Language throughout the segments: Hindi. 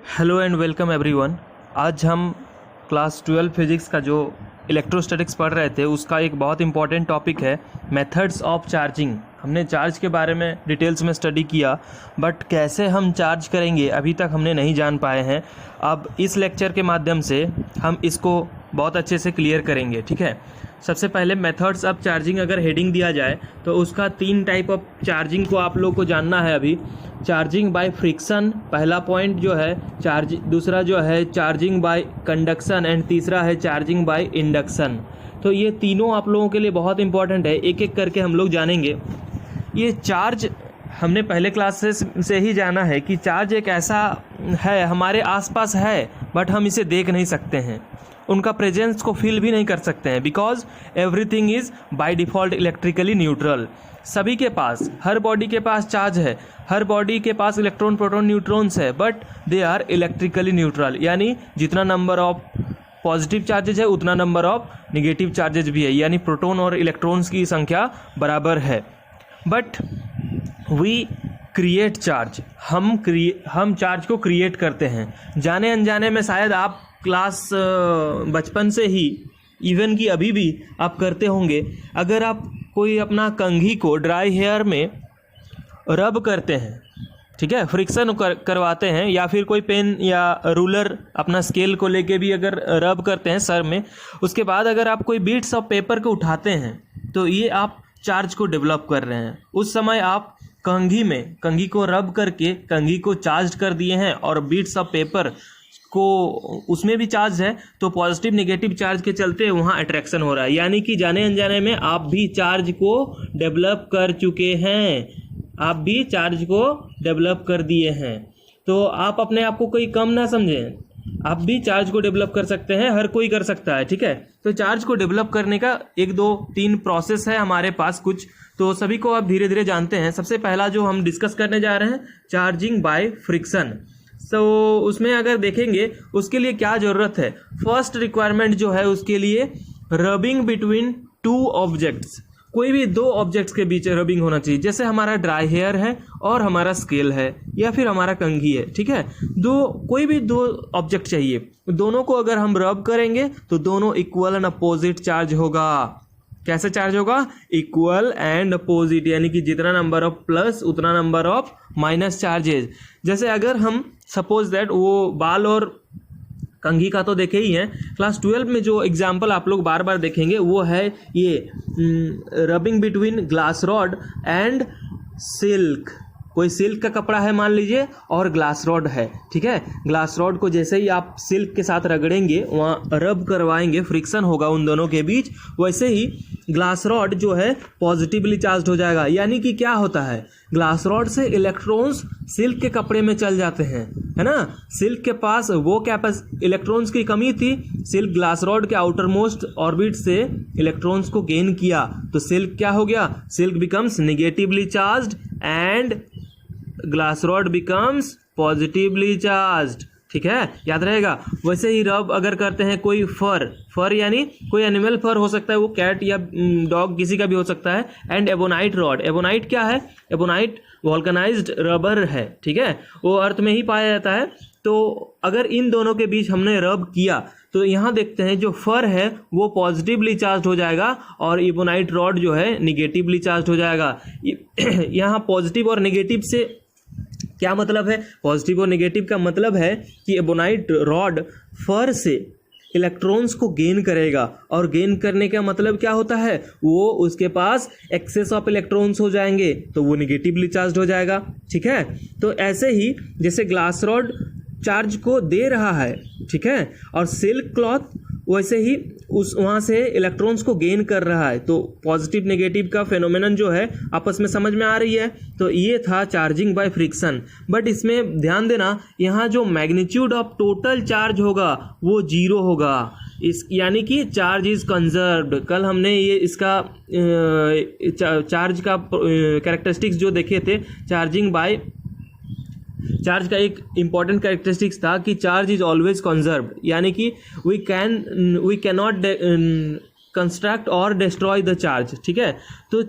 Hello and welcome everyone. आज हम क्लास 12 फिजिक्स का जो इलेक्ट्रोस्टैटिक्स पढ़ रहे थे उसका एक बहुत इंपॉर्टेंट टॉपिक है मेथड्स ऑफ चार्जिंग। हमने चार्ज के बारे में डिटेल्स में स्टडी किया, बट कैसे हम चार्ज करेंगे अभी तक हमने नहीं जान पाए हैं। अब इस लेक्चर के माध्यम से हम इसको बहुत अच्छे से क्लियर करेंगे, ठीक है। सबसे पहले मेथड्स ऑफ चार्जिंग अगर हेडिंग दिया जाए तो उसका 3 टाइप ऑफ चार्जिंग को आप लोग को जानना है। अभी चार्जिंग बाय फ्रिक्शन पहला पॉइंट जो है दूसरा जो है चार्जिंग बाय कंडक्शन एंड तीसरा है चार्जिंग बाय इंडक्शन। तो ये तीनों आप लोगों के लिए बहुत इंपॉर्टेंट है, एक एक करके हम लोग जानेंगे। ये चार्ज हमने पहले क्लासेस से ही जाना है कि चार्ज एक ऐसा है हमारे आसपास है, बट हम इसे देख नहीं सकते हैं, उनका प्रेजेंस को फील भी नहीं कर सकते हैं, because everything is by default electrically neutral. सभी के पास, हर बॉडी के पास चार्ज है, हर बॉडी के पास इलेक्ट्रॉन प्रोटॉन न्यूट्रॉन्स है, but they are electrically neutral. यानी जितना नंबर ऑफ पॉजिटिव चार्जेज है उतना नंबर ऑफ निगेटिव चार्जेज भी है, यानी प्रोटॉन और इलेक्ट्रॉन्स की संख्या बराबर है। बट वी क्रिएट चार्ज, हम चार्ज को क्रिएट करते हैं जाने अनजाने में। शायद आप क्लास बचपन से ही, इवन कि अभी भी आप करते होंगे। अगर आप कोई अपना कंघी को ड्राई हेयर में रब करते हैं, ठीक है, फ्रिक्शन करवाते हैं, या फिर कोई पेन या रूलर अपना स्केल को लेके भी अगर रब करते हैं सर में, उसके बाद अगर आप कोई बीट्स ऑफ पेपर को उठाते हैं तो ये आप चार्ज को डेवलप कर रहे हैं। उस समय आप कंघी को रब करके कंघी को चार्ज कर दिए हैं, और बीट्स ऑफ पेपर को उसमें भी चार्ज है, तो पॉजिटिव नेगेटिव चार्ज के चलते वहाँ अट्रैक्शन हो रहा है। यानी कि जाने अनजाने में आप भी चार्ज को डेवलप कर चुके हैं, आप भी चार्ज को डेवलप कर दिए हैं। तो आप अपने आप को कोई कम ना समझें, आप भी चार्ज को डेवलप कर सकते हैं, हर कोई कर सकता है, ठीक है। तो चार्ज को डेवलप करने का 1 2 3 प्रोसेस है हमारे पास कुछ, तो सभी को आप धीरे धीरे जानते हैं। सबसे पहला जो हम डिस्कस करने जा रहे हैं, चार्जिंग बाय फ्रिक्शन। उसमें अगर देखेंगे उसके लिए क्या ज़रूरत है, फर्स्ट रिक्वायरमेंट जो है उसके लिए रबिंग बिटवीन 2 ऑब्जेक्ट्स। कोई भी 2 ऑब्जेक्ट्स के बीच रबिंग होना चाहिए, जैसे हमारा ड्राई हेयर है और हमारा स्केल है, या फिर हमारा कंघी है, ठीक है। कोई भी 2 ऑब्जेक्ट चाहिए, दोनों को अगर हम रब करेंगे तो दोनों इक्वल एंड अपोजिट चार्ज होगा। कैसे चार्ज होगा? इक्वल एंड अपोजिट, यानी कि जितना नंबर ऑफ प्लस उतना नंबर ऑफ माइनस चार्जेज। जैसे अगर हम सपोज दैट वो बाल और कंघी का तो देखे ही हैं, क्लास 12 में जो एग्जाम्पल आप लोग बार बार देखेंगे वो है ये rubbing between glass rod and silk. कोई सिल्क का कपड़ा है मान लीजिए और ग्लास रॉड है, ठीक है। ग्लास रॉड को जैसे ही आप सिल्क के साथ रगड़ेंगे, वहाँ रब करवाएंगे, फ्रिक्शन होगा उन दोनों के बीच, वैसे ही ग्लास रॉड जो है पॉजिटिवली चार्ज हो जाएगा। यानी कि क्या होता है, ग्लास रॉड से इलेक्ट्रॉन्स सिल्क के कपड़े में चल जाते हैं, है ना। सिल्क के पास वो इलेक्ट्रॉन्स की कमी थी, सिल्क ग्लास रॉड के आउटर मोस्ट ऑर्बिट से इलेक्ट्रॉन्स को गेन किया, तो सिल्क क्या हो गया, silk becomes negatively charged and glass rod becomes positively charged, ठीक है, याद रहेगा। वैसे ही रब अगर करते हैं कोई फर यानी कोई एनिमल फर हो सकता है, वो कैट या डॉग किसी का भी हो सकता है, एंड एबोनाइट रॉड। एबोनाइट क्या है? एबोनाइट वॉल्कनाइज्ड रबर है, ठीक है, वो अर्थ में ही पाया जाता है। तो अगर इन दोनों के बीच हमने रब किया तो यहाँ देखते हैं जो फर है वो पॉजिटिवली चार्ज हो जाएगा और एबोनाइट रॉड जो है निगेटिवली चार्ज हो जाएगा। यहाँ पॉजिटिव और नेगेटिव से क्या मतलब है? पॉजिटिव और नेगेटिव का मतलब है कि एबोनाइट रॉड फर से इलेक्ट्रॉन्स को गेन करेगा, और गेन करने का मतलब क्या होता है, वो उसके पास एक्सेस ऑफ इलेक्ट्रॉन्स हो जाएंगे, तो वो निगेटिवली चार्ज हो जाएगा, ठीक है। तो ऐसे ही जैसे ग्लास रॉड चार्ज को दे रहा है, ठीक है, और सिल्क क्लॉथ वैसे ही वहाँ से इलेक्ट्रॉन्स को गेन कर रहा है, तो पॉजिटिव नेगेटिव का फेनोमेनन जो है आपस में समझ में आ रही है। तो ये था चार्जिंग बाय फ्रिक्शन। बट इसमें ध्यान देना, यहाँ जो मैग्नीट्यूड ऑफ टोटल चार्ज होगा वो 0 होगा, यानी कि चार्ज इज कंजर्व्ड। कल हमने ये इसका चार्ज का कैरेक्टरिस्टिक्स जो देखे थे, चार्ज का एक इंपॉर्टेंट कैरेक्टरिस्टिक्स था कि चार्ज इज ऑलवेज कंजर्व्ड, यानी कि वी कैन नॉट कंस्ट्रक्ट और डिस्ट्रॉय द चार्ज, ठीक है। तो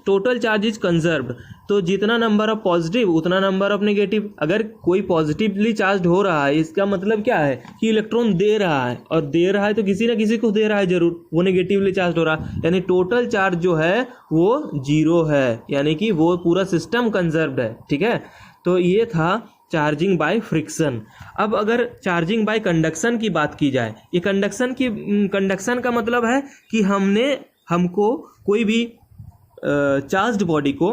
टोटल चार्ज इज कंजर्व्ड। तो जितना नंबर ऑफ पॉजिटिव उतना नंबर ऑफ नेगेटिव। अगर कोई पॉजिटिवली चार्ज हो रहा है इसका मतलब क्या है कि इलेक्ट्रॉन दे रहा है, और दे रहा है तो किसी ना किसी को दे रहा है जरूर, वो नेगेटिवली चार्ज हो रहा है, यानी टोटल चार्ज जो है वो 0 है, यानी कि वो पूरा सिस्टम कंजर्व्ड है। ठीक है, तो ये था चार्जिंग बाय फ्रिक्शन। अब अगर चार्जिंग बाय कंडक्शन की बात की जाए, ये कंडक्शन का मतलब है कि हमको कोई भी चार्ज्ड बॉडी को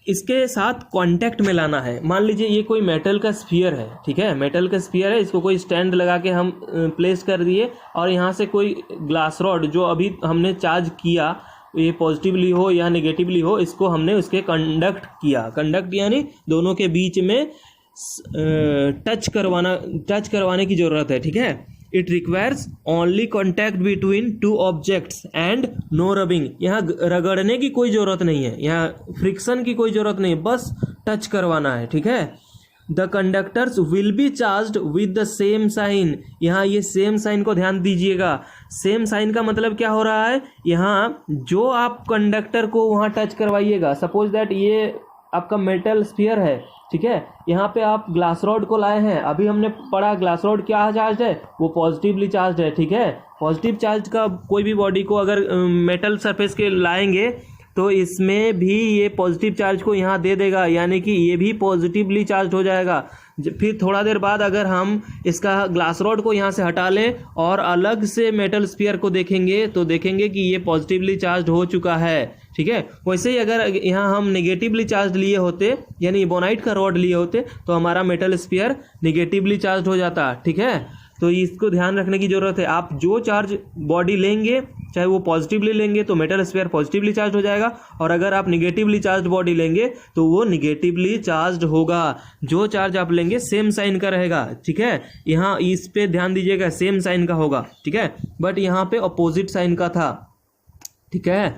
इसके साथ कांटेक्ट में लाना है। मान लीजिए ये कोई मेटल का स्फीयर है, ठीक है, मेटल का स्फीयर है, इसको कोई स्टैंड लगा के हम प्लेस कर दिए, और यहाँ से कोई ग्लास रॉड जो अभी हमने चार्ज किया, ये पॉजिटिवली हो या नेगेटिवली हो, इसको हमने उसके कंडक्ट किया। कंडक्ट यानी दोनों के बीच में टच करवाने की ज़रूरत है। ठीक है, it requires only contact between two objects and no rubbing. यहाँ रगड़ने की कोई ज़रूरत नहीं है, यहाँ फ्रिक्शन की कोई ज़रूरत नहीं है, बस टच करवाना है। ठीक है, the conductors will be charged with the same sign. यहाँ ये सेम साइन को ध्यान दीजिएगा। सेम साइन का मतलब क्या हो रहा है, यहाँ जो आप कंडक्टर को वहाँ टच करवाइएगा, सपोज दैट ये आपका मेटल स्फीयर है, ठीक है, यहाँ पे आप ग्लास रॉड को लाए हैं, अभी हमने पढ़ा ग्लास रॉड क्या चार्ज है, वो पॉजिटिवली चार्ज है। ठीक है, पॉजिटिव चार्ज का कोई भी बॉडी को अगर मेटल सरफेस के लाएंगे तो इसमें भी ये पॉजिटिव चार्ज को यहाँ दे देगा, यानी कि ये भी पॉजिटिवली चार्ज हो जाएगा। फिर थोड़ा देर बाद अगर हम इसका ग्लास रॉड को यहाँ से हटा लें और अलग से मेटल स्फीयर को देखेंगे तो देखेंगे कि ये पॉजिटिवली चार्ज हो चुका है। ठीक है, वैसे ही अगर यहाँ हम नेगेटिवली चार्ज लिए होते, यानी बोनाइट का रॉड लिए होते, तो हमारा मेटल स्फीयर नेगेटिवली चार्ज हो जाता। ठीक है, तो इसको ध्यान रखने की ज़रूरत है। आप जो चार्ज बॉडी लेंगे, चाहे वो पॉजिटिवली लेंगे तो मेटल स्फीयर पॉजिटिवली चार्ज हो जाएगा, और अगर आप निगेटिवली चार्ज बॉडी लेंगे तो वो निगेटिवली चार्ज होगा। जो चार्ज आप लेंगे सेम साइन का रहेगा। ठीक है, यहाँ इस पे ध्यान दीजिएगा, सेम साइन का होगा। ठीक है, बट यहाँ पे अपोजिट साइन का था। ठीक है,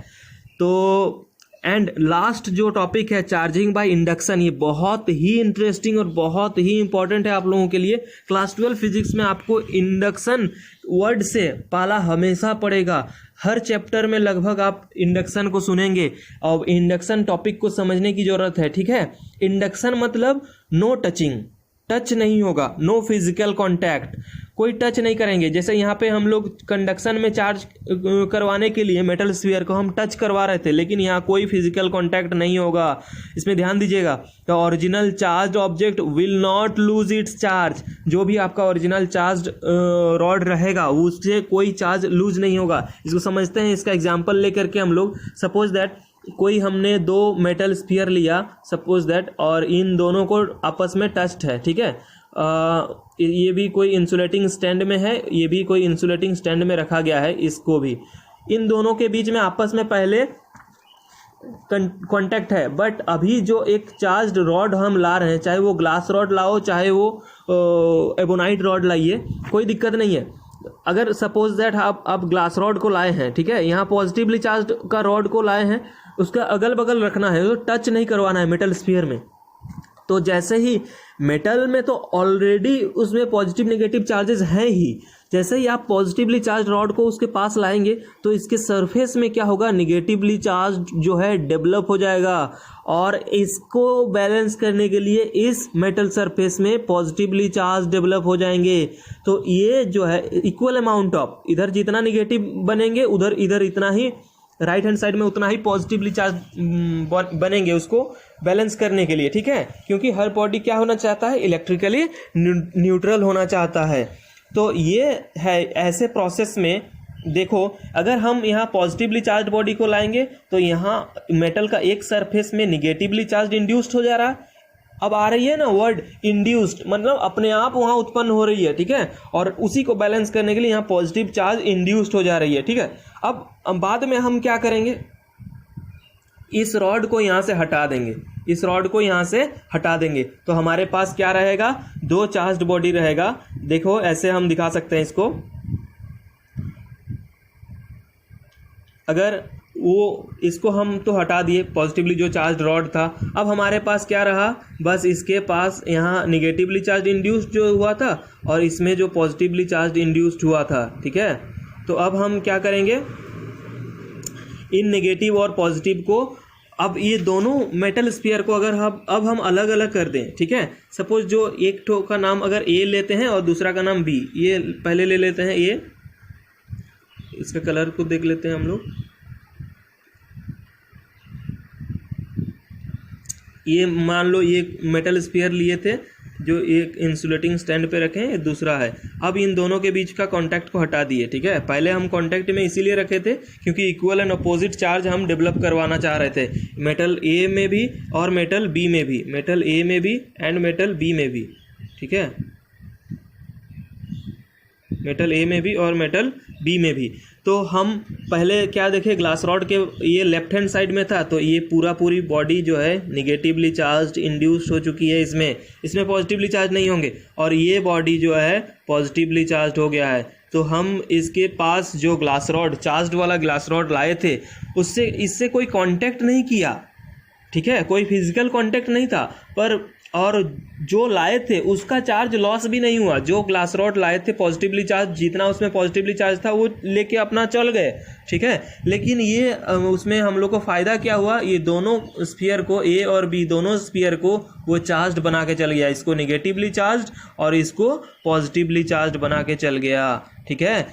तो एंड लास्ट जो टॉपिक है चार्जिंग बाय इंडक्शन, ये बहुत ही इंटरेस्टिंग और बहुत ही इंपॉर्टेंट है आप लोगों के लिए। क्लास 12 फिजिक्स में आपको इंडक्शन वर्ड से पाला हमेशा पड़ेगा। हर चैप्टर में लगभग आप इंडक्शन को सुनेंगे और इंडक्शन टॉपिक को समझने की ज़रूरत है। ठीक है, इंडक्शन मतलब नो टचिंग, टच नहीं होगा, नो फिजिकल कांटेक्ट, कोई टच नहीं करेंगे। जैसे यहाँ पे हम लोग कंडक्शन में चार्ज करवाने के लिए मेटल स्फीयर को हम टच करवा रहे थे, लेकिन यहाँ कोई फिजिकल कांटेक्ट नहीं होगा। इसमें ध्यान दीजिएगा, the original charge object will not lose its charge. जो भी आपका ओरिजिनल चार्ज रॉड रहेगा उससे कोई चार्ज लूज नहीं होगा। इसको समझते हैं, इसका एग्जाम्पल लेकर के हम लोग, सपोज दैट कोई हमने दो मेटल स्फीयर लिया, सपोज दैट, और इन दोनों को आपस में टच्ड है। ठीक है, ये भी कोई इंसुलेटिंग स्टैंड में है, ये भी कोई इंसुलेटिंग स्टैंड में रखा गया है, इसको भी। इन दोनों के बीच में आपस में पहले कांटेक्ट है, बट अभी जो एक चार्ज्ड रॉड हम ला रहे हैं, चाहे वो ग्लास रॉड लाओ चाहे वो एबोनाइट रॉड लाइए, कोई दिक्कत नहीं है। अगर सपोज दैट आप ग्लास रॉड को लाए हैं, ठीक है, यहाँ पॉजिटिवली चार्ज का रॉड को लाए हैं, उसका अगल बगल रखना है, तो टच नहीं करवाना है मेटल स्फीयर में। तो जैसे ही मेटल में तो ऑलरेडी उसमें पॉजिटिव नेगेटिव चार्जेस हैं ही, जैसे ही आप पॉजिटिवली चार्ज रॉड को उसके पास लाएंगे तो इसके सरफेस में क्या होगा, निगेटिवली चार्ज जो है डेवलप हो जाएगा, और इसको बैलेंस करने के लिए इस मेटल सरफेस में पॉजिटिवली चार्ज डेवलप हो जाएंगे। तो ये जो है इक्वल अमाउंट ऑफ, इधर जितना निगेटिव बनेंगे उधर इधर इतना ही, राइट हैंड साइड में उतना ही पॉजिटिवली चार्ज बनेंगे, उसको बैलेंस करने के लिए। ठीक है, क्योंकि हर बॉडी क्या होना चाहता है, इलेक्ट्रिकली न्यूट्रल होना चाहता है। तो ये है, ऐसे प्रोसेस में देखो, अगर हम यहाँ पॉजिटिवली चार्ज बॉडी को लाएंगे तो यहाँ मेटल का एक सरफेस में निगेटिवली चार्ज इंड्यूस्ड हो जा रहा है। अब आ रही है ना वर्ड इंड्यूस्ड, मतलब अपने आप वहाँ उत्पन्न हो रही है। ठीक है, और उसी को बैलेंस करने के लिए यहाँ पॉजिटिव चार्ज इंड्यूस्ड हो जा रही है। ठीक है, अब बाद में हम क्या करेंगे, इस रॉड को यहाँ से हटा देंगे, इस रॉड को यहाँ से हटा देंगे, तो हमारे पास क्या रहेगा, दो चार्ज्ड बॉडी रहेगा। देखो ऐसे हम दिखा सकते हैं इसको, अगर वो इसको हम तो हटा दिए, पॉजिटिवली जो चार्ज रॉड था, अब हमारे पास क्या रहा, बस इसके पास यहाँ निगेटिवली चार्ज इंड्यूस्ड जो हुआ था और इसमें जो पॉजिटिवली चार्ज इंड्यूस्ड हुआ था। ठीक है, तो अब हम क्या करेंगे, इन नेगेटिव और पॉजिटिव को अब ये दोनों मेटल स्फीयर को अगर हम अलग अलग कर दें, ठीक है, सपोज जो एक ठो का नाम अगर ए लेते हैं और दूसरा का नाम बी, ये पहले ले लेते हैं ए, इसका कलर को देख लेते हैं हम लोग। ये मान लो ये मेटल स्फीयर लिए थे जो एक इंसुलेटिंग स्टैंड पे रखे हैं, ये दूसरा है। अब इन दोनों के बीच का कांटेक्ट को हटा दिए, ठीक है। पहले हम कांटेक्ट में इसीलिए रखे थे क्योंकि इक्वल एंड अपोजिट चार्ज हम डेवलप करवाना चाह रहे थे, मेटल ए में भी और मेटल बी में भी, मेटल ए में भी एंड मेटल बी में भी, ठीक है, मेटल ए में भी और मेटल बी में भी। तो हम पहले क्या देखे, ग्लास रॉड के ये लेफ्ट हैंड साइड में था, तो ये पूरी बॉडी जो है निगेटिवली चार्ज इंड्यूस्ड हो चुकी है, इसमें पॉजिटिवली चार्ज नहीं होंगे, और ये बॉडी जो है पॉजिटिवली चार्ज हो गया है। तो हम इसके पास जो ग्लास रॉड, चार्ज वाला ग्लास रॉड लाए थे, उससे इससे कोई कांटेक्ट नहीं किया, ठीक है, कोई फिजिकल कांटेक्ट नहीं था, पर और जो लाए थे उसका चार्ज लॉस भी नहीं हुआ। जो ग्लास रॉड लाए थे पॉजिटिवली चार्ज, जितना उसमें पॉजिटिवली चार्ज था वो लेके अपना चल गए, ठीक है। लेकिन ये उसमें हम लोग को फ़ायदा क्या हुआ, ये दोनों स्फीयर को, ए और बी दोनों स्फीयर को वो चार्ज बना के चल गया, इसको निगेटिवली चार्ज और इसको पॉजिटिवली चार्ज बना के चल गया, ठीक है।